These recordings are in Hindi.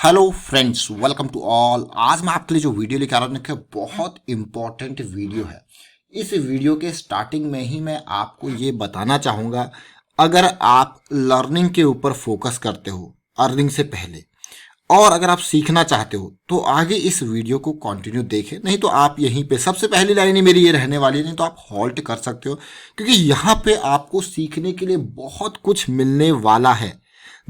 Hello friends, welcome to all. आज मैं आपके लिए जो वीडियो लेकर आ रहा हूँ बहुत इंपॉर्टेंट वीडियो है। इस वीडियो के स्टार्टिंग में ही मैं आपको ये बताना चाहूँगा, अगर आप लर्निंग के ऊपर फोकस करते हो अर्निंग से पहले और अगर आप सीखना चाहते हो तो आगे इस वीडियो को कंटिन्यू देखें, नहीं तो आप यहीं पे सबसे पहली लाइन ही मेरी ये रहने वाली है, नहीं तो आप हॉल्ट कर सकते हो, क्योंकि यहाँ पे आपको सीखने के लिए बहुत कुछ मिलने वाला है।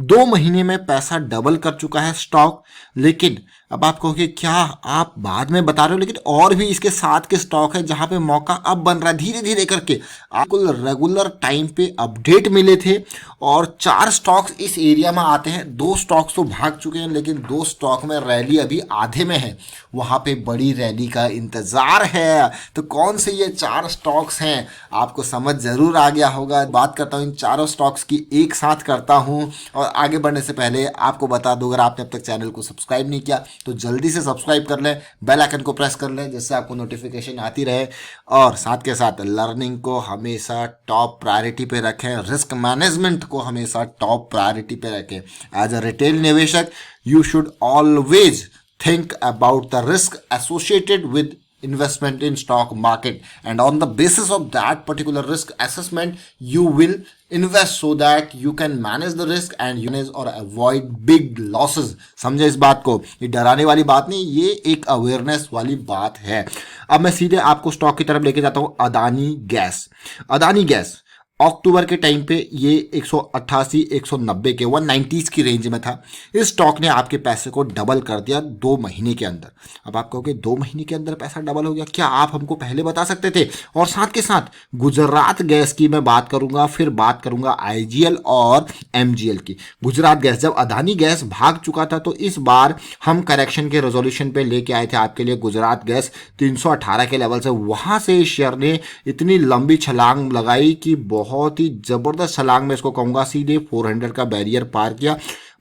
2 महीने में पैसा डबल कर चुका है स्टॉक। लेकिन अब आप कहोगे क्या आप बाद में बता रहे हो, लेकिन और भी इसके साथ के स्टॉक है जहां पे मौका अब बन रहा है धीरे धीरे करके। आपको रेगुलर टाइम पे अपडेट मिले थे और 4 स्टॉक्स इस एरिया में आते हैं। 2 स्टॉक्स तो भाग चुके हैं, लेकिन 2 स्टॉक में रैली अभी आधे में है, वहां पे बड़ी रैली का इंतजार है। तो कौन से ये 4 स्टॉक्स हैं आपको समझ जरूर आ गया होगा। बात करता हूँ इन चारों स्टॉक्स की, एक साथ करता हूँ। और आगे बढ़ने से पहले आपको बता दूं, अगर आपने अब तक चैनल को सब्सक्राइब नहीं किया तो जल्दी से सब्सक्राइब कर लें, बेल आइकन को प्रेस कर लें जिससे आपको नोटिफिकेशन आती रहे। और साथ के साथ लर्निंग को हमेशा टॉप प्रायोरिटी पे रखें, रिस्क मैनेजमेंट को हमेशा टॉप प्रायोरिटी पे रखें। एज अ रिटेल निवेशक you should always think about the risk associated with investment in stock market, and on the basis of that particular risk assessment you will invest so that you can manage the risk and manage or avoid big losses। समझे इस बात को? ये डराने वाली बात नहीं, ये एक अवेयरनेस वाली बात है। अब मैं सीधे आपको स्टॉक की तरफ लेके जाता हूं। अदानी गैस। अदानी गैस अक्टूबर के टाइम पे ये 188 190 के 190s की रेंज में था। इस स्टॉक ने आपके पैसे को डबल कर दिया 2 महीने के अंदर। अब आप कहोगे 2 महीने के अंदर पैसा डबल हो गया, क्या आप हमको पहले बता सकते थे? और साथ के साथ गुजरात गैस की मैं बात करूंगा, फिर बात करूंगा आईजीएल और एमजीएल की। गुजरात गैस, जब अदानी गैस भाग चुका था तो इस बार हम करेक्शन के रेजोल्यूशन पे लेके आए थे आपके लिए गुजरात गैस 318 के लेवल से। वहां से इस शेयर ने इतनी लंबी छलांग लगाई कि बहुत ही जबरदस्त छलांग में इसको कहूंगा, सीधे 400 का बैरियर पार किया।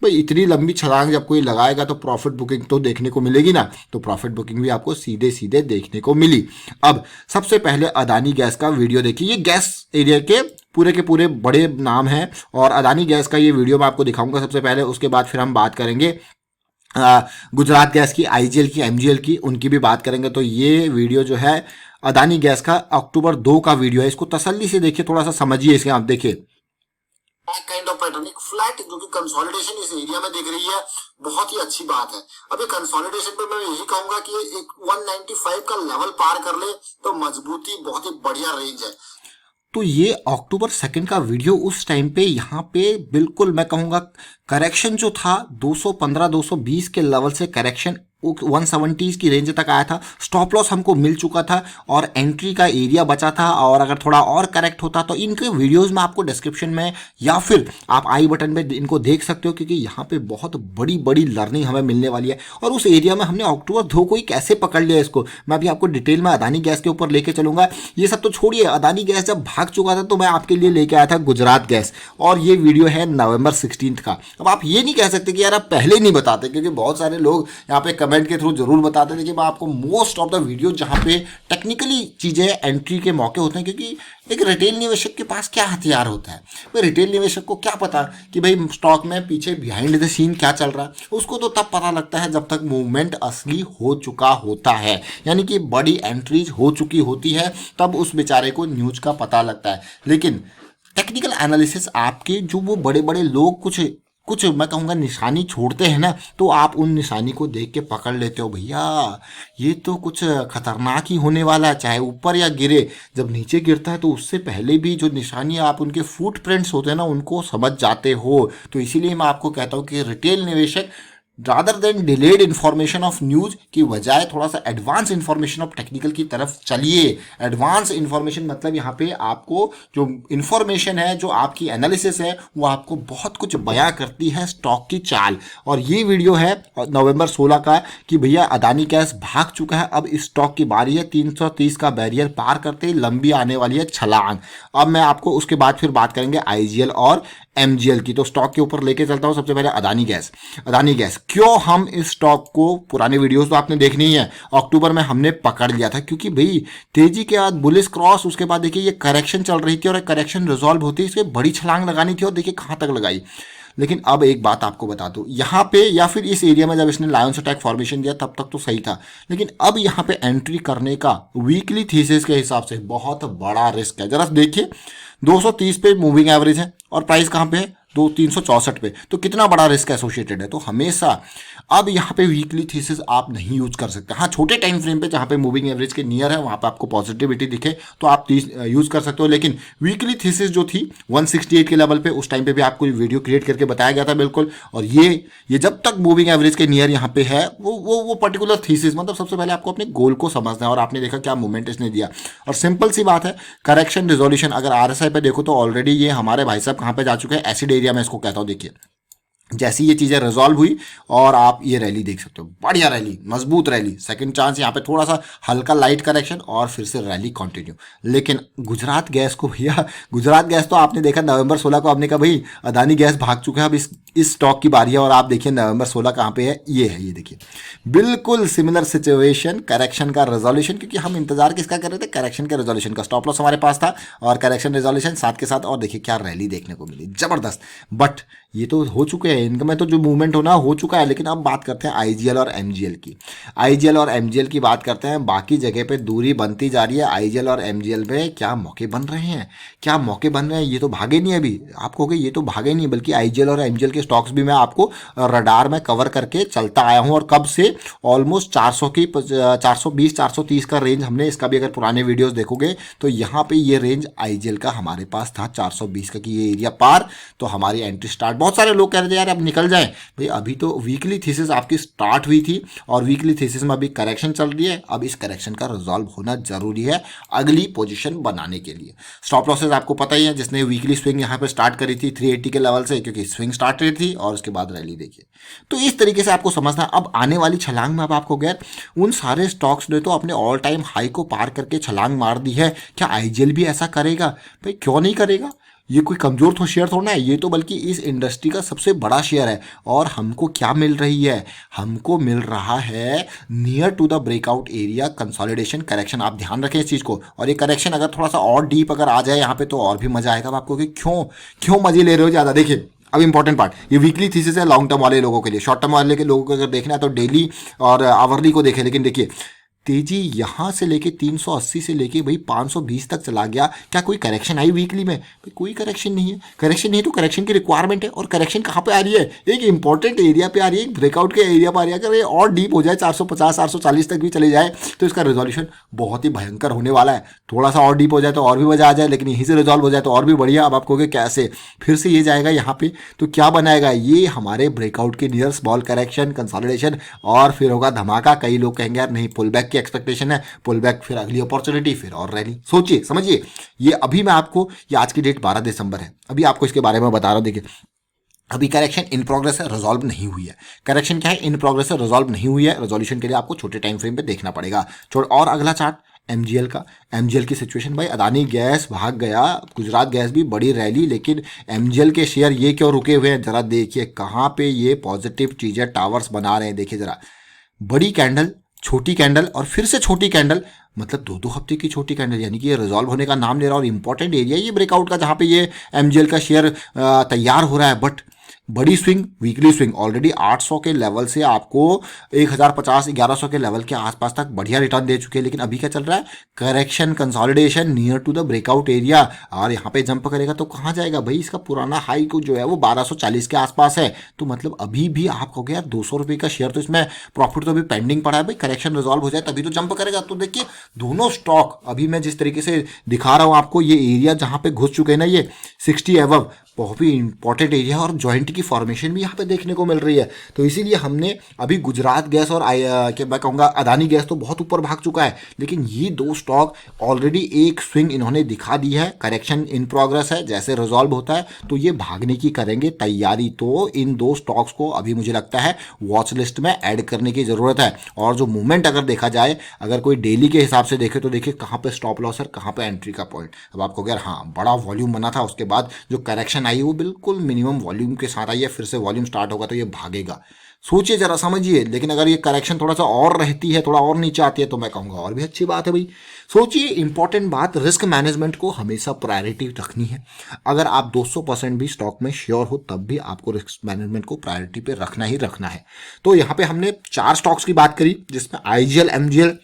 भाई इतनी लंबी छलांग जब कोई लगाएगा तो प्रॉफिट बुकिंग तो देखने को मिलेगी ना, तो प्रॉफिट बुकिंग भी आपको सीधे सीधे देखने को मिली। अब सबसे पहले अदानी गैस का वीडियो देखिए। ये गैस एरिया के पूरे बड़े नाम हैं और अदानी गैस का ये वीडियो मैं आपको दिखाऊंगा सबसे पहले, उसके बाद फिर हम बात करेंगे गुजरात गैस की, आईजीएल की, एमजीएल की, उनकी भी बात करेंगे। तो ये वीडियो जो है अदानी गैस का अक्टूबर 2 का वीडियो है, इसको तसल्ली से देखिए, थोड़ा सा समझिए इसे। आप देखिए काइंड ऑफ पैटर्न, एक फ्लैट जो कि कंसोलिडेशन इस एरिया में दिख रही है, बहुत ही अच्छी बात है। अब ये कंसोलिडेशन पे मैं यही कहूंगा कि एक 195 का लेवल पार कर ले तो मजबूती बहुत ही बढ़िया रेंज है। तो ये अक्टूबर 2 का वीडियो उस टाइम पे यहाँ पे बिल्कुल मैं कहूँगा करेक्शन जो था 215 220 के लेवल से करेक्शन 170 की रेंज तक आया था। स्टॉप लॉस हमको मिल चुका था और एंट्री का एरिया बचा था। और अगर थोड़ा और करेक्ट होता तो इनके वीडियोस में आपको डिस्क्रिप्शन में या फिर आप आई बटन में इनको देख सकते हो, क्योंकि यहाँ पे बहुत बड़ी बड़ी लर्निंग हमें मिलने वाली है। और उस एरिया में हमने अक्टूबर 2 को ही कैसे पकड़ लिया इसको, मैं अभी आपको डिटेल में अदानी गैस के ऊपर लेके चलूंगा। ये सब तो छोड़िए, अदानी गैस जब भाग चुका था तो मैं आपके लिए लेके आया था गुजरात गैस, और ये वीडियो है नवंबर 16 का। अब आप ये नहीं कह सकते कि यार आप पहले नहीं बताते, क्योंकि बहुत सारे लोग यहाँ पे कमेंट के थ्रू जरूर बताते थे कि मैं आपको मोस्ट ऑफ द वीडियो जहां पे टेक्निकली चीजें एंट्री के मौके होते हैं, क्योंकि एक रिटेल निवेशक के पास क्या हथियार होता है। भाई रिटेल निवेशक को क्या पता कि भाई स्टॉक में पीछे बिहाइंड द सीन क्या चल रहा है, उसको तो तब पता लगता है जब तक मूवमेंट असली हो चुका होता है, यानी कि बड़ी एंट्रीज हो चुकी होती है, तब उस बेचारे को न्यूज का पता लगता है। लेकिन टेक्निकल एनालिसिस आपके जो वो बड़े बड़े लोग कुछ मैं कहूँगा निशानी छोड़ते हैं ना, तो आप उन निशानी को देख के पकड़ लेते हो, भैया ये तो कुछ खतरनाक ही होने वाला है, चाहे ऊपर या गिरे। जब नीचे गिरता है तो उससे पहले भी जो निशानी आप उनके फुटप्रिंट्स होते हैं ना, उनको समझ जाते हो। तो इसीलिए मैं आपको कहता हूँ कि रिटेल निवेशक rather than delayed information of news की बजाय थोड़ा सा एडवांस इन्फॉर्मेशन ऑफ टेक्निकल की तरफ चलिए। एडवांस इन्फॉर्मेशन मतलब यहाँ पे आपको जो इन्फॉर्मेशन है, जो आपकी एनालिसिस है, वो आपको बहुत कुछ बयां करती है स्टॉक की चाल। और ये वीडियो है नवंबर 16 का कि भैया अदानी गैस भाग चुका है, अब इस स्टॉक की बारी है 330 का बैरियर पार करते ही लंबी आने वाली है छलांग। अब मैं आपको उसके बाद फिर बात करेंगे आईजीएल और एमजीएल की। तो स्टॉक के ऊपर लेके चलता हूं सबसे पहले अदानी गैस। अदानी गैस क्यों हम इस स्टॉक को, पुराने वीडियोस तो आपने देखनी ही है, अक्टूबर में हमने पकड़ लिया था, क्योंकि भाई तेजी के बाद बुलिश क्रॉस, उसके बाद देखिए ये करेक्शन चल रही थी और करेक्शन रिजॉल्व होती है, इसमें बड़ी छलांग लगानी थी और देखिए कहां तक लगाई। लेकिन अब एक बात आपको बता दूं, यहाँ पे या फिर इस एरिया में जब इसने लायंस अटैक फॉर्मेशन दिया तब तक तो सही था, लेकिन अब यहाँ पे एंट्री करने का वीकली थीसिस के हिसाब से बहुत बड़ा रिस्क है। जरा देखिए 230 पे मूविंग एवरेज है और प्राइस कहाँ पे है 364 पे, तो कितना बड़ा रिस्क एसोसिएटेड है। तो हमेशा अब यहाँ पे वीकली थीसिस आप नहीं यूज कर सकते। हाँ, छोटे टाइम फ्रेम पे जहाँ पे मूविंग एवरेज के नियर है वहाँ पे आपको पॉजिटिविटी दिखे तो आप यूज कर सकते हो, लेकिन वीकली थीसिस जो थी 168 के लेवल पे उस टाइम पे भी आपको वीडियो क्रिएट करके बताया गया था बिल्कुल। और ये जब तक मूविंग एवरेज के नियर यहाँ पे है वो पर्टिकुलर थीसिस, मतलब सबसे पहले आपको अपने गोल को समझना है। और आपने देखा क्या मूवमेंट इसने दिया, और सिंपल सी बात है, करेक्शन रिजोल्यूशन अगर RSI पे देखो तो ऑलरेडी ये हमारे भाई साहब कहाँ पे जा चुके हैं, एसिड एरिया में इसको कहता हूँ। देखिए जैसी ये चीज़ें रिजॉल्व हुई और आप ये रैली देख सकते हो, बढ़िया रैली, मजबूत रैली, सेकंड चांस, यहाँ पे थोड़ा सा हल्का लाइट करेक्शन और फिर से रैली कंटिन्यू। लेकिन गुजरात गैस को भैया, गुजरात गैस तो आपने देखा नवंबर 16 को आपने कहा भाई अदानी गैस भाग चुका है, अब इस स्टॉक की बारी है। और आप देखिए नवंबर 16 कहाँ पे है, ये देखिए बिल्कुल सिमिलर सिचुएशन, करेक्शन का रेजोल्यूशन, क्योंकि हम इंतजार किसका कर रहे थे, करेक्शन के रेजोल्यूशन का। स्टॉप लॉस हमारे पास था और करेक्शन रेजोल्यूशन साथ के साथ, और देखिए क्या रैली देखने को मिली, जबरदस्त। बट ये तो हो चुके हैं, इनका में तो जो मूवमेंट होना हो चुका है। लेकिन अब बात करते हैं IGL और MGL की। IGL और MGL की बात करते हैं, बाकी जगह पे दूरी बनती जा रही है, IGL और MGL में क्या मौके बन रहे हैं, क्या मौके बन रहे हैं। ये तो भागे नहीं, अभी आप कहोगे ये तो भागे नहीं, बल्कि IGL और MGL के स्टॉक्स भी मैं आपको रडार में कवर करके चलता आया हूँ। और कब से ऑलमोस्ट 420 430 का रेंज हमने, इसका भी अगर पुराने वीडियोस देखोगे तो यहाँ पे ये रेंज IGL का हमारे पास था 420 का, कि ये एरिया पार तो हमारी एंट्री स्टार्ट। बहुत सारे लोग कह रहे थे यार अब निकल जाए, भाई अभी तो वीकली थीसिस आपकी स्टार्ट हुई थी और वीकली थीसिस में अभी करेक्शन चल रही है। अब इस करेक्शन का रिजॉल्व होना जरूरी है अगली पोजीशन बनाने के लिए। स्टॉप लॉसेस आपको पता ही है, जिसने वीकली स्विंग यहाँ पे स्टार्ट करी थी 380 के लेवल से, क्योंकि स्विंग स्टार्ट हुई थी और उसके बाद रैली देखिए। तो इस तरीके से आपको समझना। अब आने वाली छलांग में अब आपको गैर उन सारे स्टॉक्स ने तो अपने ऑल टाइम हाई को पार करके छलांग मार दी है, क्या IGL भी ऐसा करेगा? भाई क्यों नहीं करेगा, ये कोई कमजोर तो शेयर थोड़ा है, ये तो बल्कि इस इंडस्ट्री का सबसे बड़ा शेयर है। और हमको क्या मिल रही है, हमको मिल रहा है near to the breakout area consolidation correction. आप ध्यान रखें इस चीज़ को। और ये करेक्शन अगर थोड़ा सा और डीप अगर आ जाए यहाँ पे तो और भी मजा आएगा। अब आपको कि क्यों मजे ले रहे हो ज़्यादा। देखिए अब इंपॉर्टेंट पार्ट, ये वीकली थीसिस है लॉन्ग टर्म वाले लोगों के लिए। शॉर्ट टर्म वाले के लोगों को अगर देखना है तो डेली और आवरली को देखें। लेकिन देखिए तेजी यहाँ से लेके 380 से लेके भाई 520 तक चला गया। क्या कोई करेक्शन आई वीकली में? भाई कोई करेक्शन नहीं है। करेक्शन नहीं तो करेक्शन की रिक्वायरमेंट है। और करेक्शन कहाँ पे आ रही है, एक इंपॉर्टेंट एरिया पे आ रही है, एक ब्रेकआउट के एरिया पे आ रही है। अगर ये और डीप हो जाए 450 440 तक भी चले जाए तो इसका रिजोल्यूशन बहुत ही भयंकर होने वाला है। थोड़ा सा और डीप हो जाए तो और भी मजा आ जाए, लेकिन यहीं से रिजॉल्व हो जाए तो और भी बढ़िया। अब आप कहोगे कैसे, फिर से ये जाएगा यहाँ पे तो क्या बनाएगा, ये हमारे ब्रेकआउट के नियर स्मॉल करेक्शन कंसोलिडेशन और फिर होगा धमाका। कई लोग कहेंगे यार नहीं पुल बैक की एक्सपेक्टेशन है, पुल बैक फिर अगली अपॉर्चुनिटी फिर और रैली। सोचिए समझिए, ये अभी मैं आपको, ये आज की डेट 12 दिसंबर है, अभी आपको इसके बारे में बता रहा हूँ। देखिए अभी करेक्शन इन प्रोग्रेस है, रिजॉल्व नहीं हुई है। करेक्शन क्या है, इन प्रोग्रेस है, रिजॉल्व नहीं हुई है। रेजोल्यूशन के लिए आपको छोटे टाइम फ्रेम पे देखना पड़ेगा। और अगला चार्ट MGL का, MGL की सिचुएशन भाई, अदानी गैस भाग गया, गुजरात गैस भी बड़ी रैली, लेकिन MGL के शेयर ये क्यों रुके हुए हैं, जरा देखिए कहाँ पे ये पॉजिटिव चीजें टावर्स बना रहे हैं। देखिए जरा, बड़ी कैंडल, छोटी कैंडल और फिर से छोटी कैंडल, मतलब 2-2 हफ्ते की छोटी कैंडल, यानी कि ये रिजॉल्व होने का नाम ले रहा है। और इंपॉर्टेंट एरिया ये ब्रेकआउट का जहाँ पे ये MGL का शेयर तैयार हो रहा है। बट बड़ी स्विंग, वीकली स्विंग ऑलरेडी 800 के लेवल से आपको 1050 1100 के लेवल के आसपास तक बढ़िया रिटर्न दे चुके हैं। लेकिन अभी क्या चल रहा है, correction consolidation near to the breakout area. और यहाँ पे जंप करेगा तो कहाँ जाएगा भाई, इसका पुराना हाई को जो है वो 1240 के आसपास है। तो मतलब अभी भी आप कहोगे यार 200 रुपये का शेयर, तो इसमें प्रॉफिट तो अभी पेंडिंग पड़ा है। भाई करेक्शन रिजॉल्व हो जाए तभी तो जंप करेगा। तो देखिए दोनों स्टॉक अभी मैं जिस तरीके से दिखा रहा हूँ आपको, ये एरिया जहाँ पे घुस चुके हैं ना, ये 60 एबव बहुत ही इंपॉर्टेंट एरिया है। और जॉइंट की फॉर्मेशन भी यहाँ पे देखने को मिल रही है। तो इसीलिए हमने अभी गुजरात गैस और मैं कहूँगा अदानी गैस तो बहुत ऊपर भाग चुका है, लेकिन ये दो स्टॉक ऑलरेडी एक स्विंग इन्होंने दिखा दी है। करेक्शन इन प्रोग्रेस है, जैसे रिजॉल्व होता है तो ये भागने की करेंगे तैयारी। तो इन दो स्टॉक्स को अभी मुझे लगता है वॉच लिस्ट में ऐड करने की ज़रूरत है। और जो मूवमेंट अगर देखा जाए, अगर कोई डेली के हिसाब से देखे तो देखिए कहाँ पे स्टॉप लॉस है, कहाँ पे एंट्री का पॉइंट। अब आपको अगर हाँ बड़ा वॉल्यूम बना था, उसके बाद जो करेक्शन आई वो बिल्कुल मिनिमम वॉल्यूम के साथ आई है, फिर से वॉल्यूम स्टार्ट होगा तो ये भागेगा। सोचिए जरा, समझिए। लेकिन अगर ये करेक्शन थोड़ा सा और रहती है, थोड़ा और नीचे आती है, तो मैं कहूँगा और भी अच्छी बात है भाई। सोचिए, इंपॉर्टेंट बात, रिस्क मैनेजमेंट को हमेशा प्रायोरिटी रखनी है। अगर आप 200% भी स्टॉक में श्योर हो, तब भी आपको रिस्क मैनेजमेंट को प्रायोरिटी पे रखना ही रखना है। तो यहाँ पे हमने 4 स्टॉक्स की बात करी, जिसमें आईजीएल, एमजीएल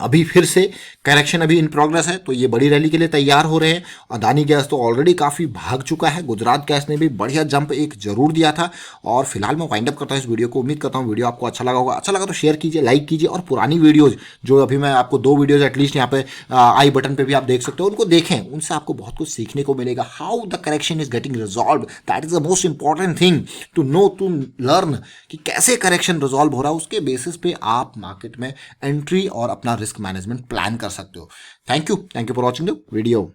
अभी फिर से करेक्शन अभी इन प्रोग्रेस है, तो ये बड़ी रैली के लिए तैयार हो रहे हैं। अदानी गैस तो ऑलरेडी काफ़ी भाग चुका है, गुजरात गैस ने भी बढ़िया जंप एक जरूर दिया था। और फिलहाल मैं वाइंड अप करता हूँ इस वीडियो को। उम्मीद करता हूँ वीडियो आपको अच्छा लगा होगा। अच्छा लगा तो शेयर कीजिए, लाइक कीजिए, और पुरानी वीडियोज़ जो अभी मैं आपको 2 वीडियोज़ एटलीस्ट यहाँ पे आई बटन पर भी आप देख सकते हो, उनको देखें, उनसे आपको बहुत कुछ सीखने को मिलेगा। How the correction is getting resolve, that is the most important thing to know, to learn कि कैसे करेक्शन रिजॉल्व हो रहा है। उसके बेसिस पे आप मार्केट में एंट्री और अपना रिस्क मैनेजमेंट प्लान कर सकते हो। Thank you for watching the video.